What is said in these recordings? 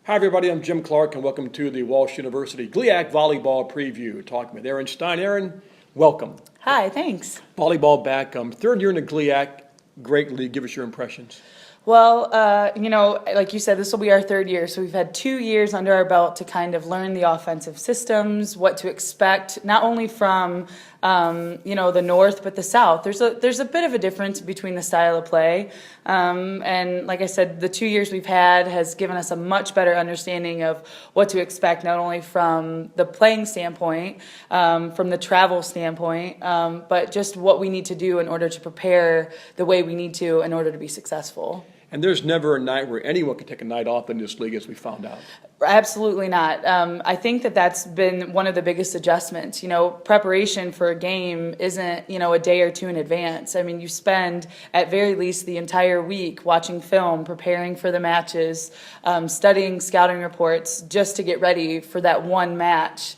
Hi everybody, I'm Jim Clark and welcome to the Walsh University GLIAC Volleyball Preview. Talking with Erin Stine. Erin, welcome. Hi, thanks. Volleyball back, third year in the GLIAC, great league. Give us your impressions. Well, like you said, this will be our third year, so we've had 2 years under our belt to kind of learn the offensive systems, what to expect, not only from, the North, but the South. There's a bit of a difference between the style of play, and like I said, the 2 years we've had has given us a much better understanding of what to expect, not only from the playing standpoint, from the travel standpoint, but just what we need to do in order to prepare the way we need to in order to be successful. And there's never a night where anyone can take a night off in this league, as we found out. Absolutely not. I think that's been one of the biggest adjustments. Preparation for a game isn't, a day or two in advance. I mean, you spend at very least the entire week watching film, preparing for the matches, studying scouting reports just to get ready for that one match.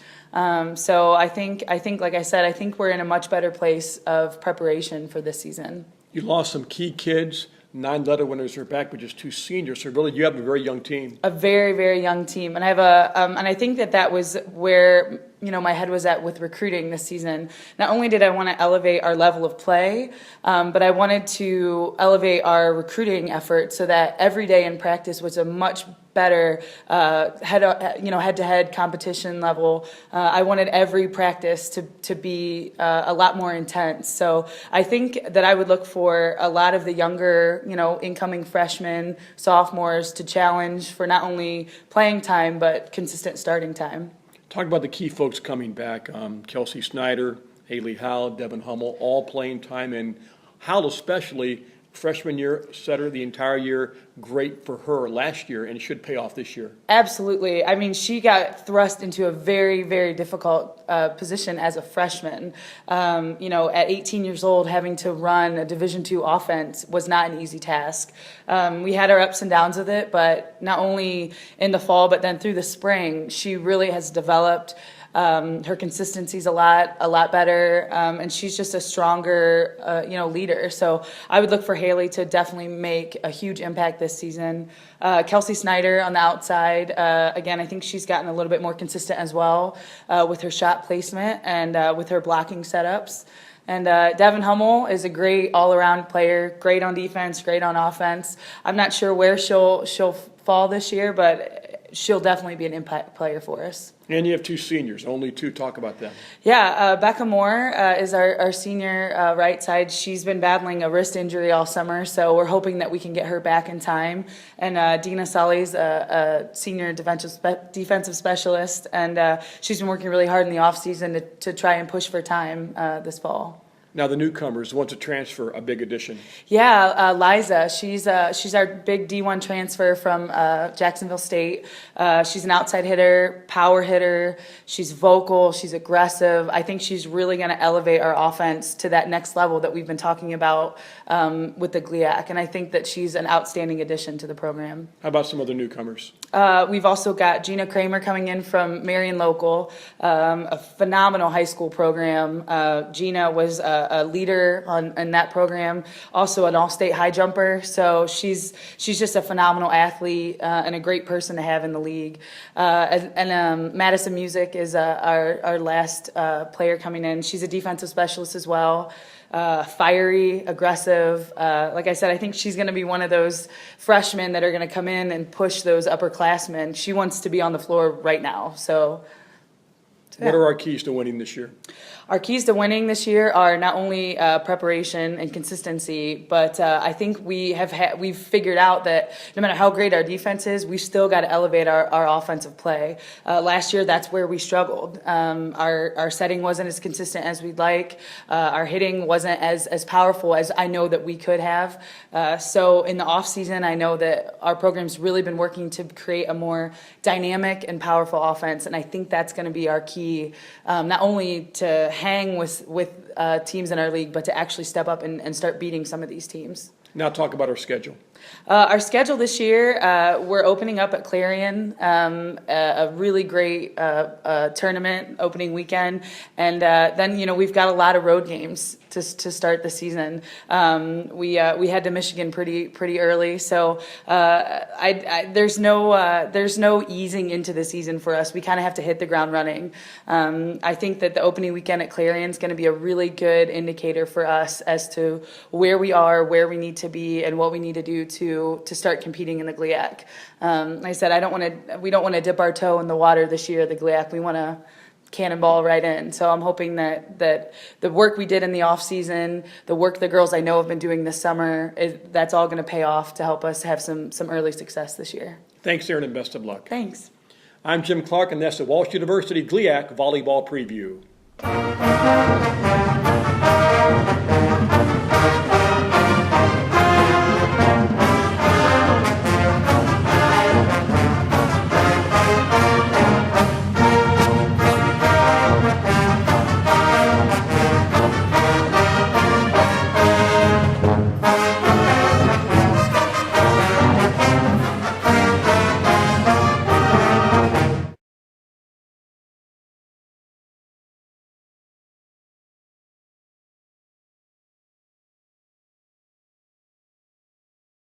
So I think, like I said, I think we're in a much better place of preparation for this season. You lost some key kids. 9 letter winners are back, but just 2 seniors. So really, you have a very young team. A very, very young team, and I have and I think that was where my head was at with recruiting this season. Not only did I want to elevate our level of play, but I wanted to elevate our recruiting effort so that every day in practice was a much better head-to-head competition level. I wanted every practice to be a lot more intense. So I think that I would look for a lot of the younger, incoming freshmen, sophomores to challenge for not only playing time but consistent starting time. Talk about the key folks coming back. Kelsey Snyder, Haley Howell, Devin Hummel, all playing time, and Howell especially, freshman year, setter the entire year, great for her last year, and it should pay off this year. Absolutely. I mean, she got thrust into a very, very difficult position as a freshman. At 18 years old, having to run a Division II offense was not an easy task. We had our ups and downs with it, but not only in the fall, but then through the spring, she really has developed. Her consistency's a lot better, and she's just a stronger, leader. So I would look for Haley to definitely make a huge impact this season. Kelsey Snyder on the outside, again, I think she's gotten a little bit more consistent as well with her shot placement and with her blocking setups. And Devin Hummel is a great all-around player, great on defense, great on offense. I'm not sure where she'll fall this year, but she'll definitely be an impact player for us. And you have 2 seniors, only 2. Talk about them. Yeah, Becca Moore is our senior right side. She's been battling a wrist injury all summer, so we're hoping that we can get her back in time. And Dina Sully's a senior defensive specialist, and she's been working really hard in the offseason to try and push for time this fall. Now the newcomers, want to transfer, a big addition. Yeah, Liza. She's our big D1 transfer from Jacksonville State. She's an outside hitter, power hitter. She's vocal. She's aggressive. I think she's really going to elevate our offense to that next level that we've been talking about with the GLIAC. And I think that she's an outstanding addition to the program. How about some other newcomers? We've also got Gina Kramer coming in from Marion Local, a phenomenal high school program. Gina was a leader in that program, also an all-state high jumper. So she's just a phenomenal athlete and a great person to have in the league. And Madison Music is our last player coming in. She's a defensive specialist as well. Fiery, aggressive. Like I said, I think she's going to be one of those freshmen that are going to come in and push those upperclassmen. She wants to be on the floor right now. So what are our keys to winning this year? Our keys to winning this year are not only preparation and consistency, but I think we've figured out that no matter how great our defense is, we still got to elevate our offensive play. Last year, that's where we struggled. Our setting wasn't as consistent as we'd like. Our hitting wasn't as powerful as I know that we could have. So in the off season, I know that our program's really been working to create a more dynamic and powerful offense, and I think that's going to be our key, not only to hang with teams in our league, but to actually step up and start beating some of these teams. Now talk about our schedule. Our schedule this year, we're opening up at Clarion, a really great tournament opening weekend, and then we've got a lot of road games to start the season. We head to Michigan pretty early, so there's no easing into the season for us. We kind of have to hit the ground running. I think that the opening weekend at Clarion is going to be a really good indicator for us as to where we are, where we need to be, and what we need to do to start competing in the GLIAC. Like I said, we don't want to dip our toe in the water this year, the GLIAC. We want to cannonball right in. So I'm hoping that the work we did in the off season, the work the girls I know have been doing this summer, that's all going to pay off to help us have some early success this year. Thanks, Erin, and best of luck. Thanks. I'm Jim Clark, and that's the Walsh University GLIAC Volleyball Preview.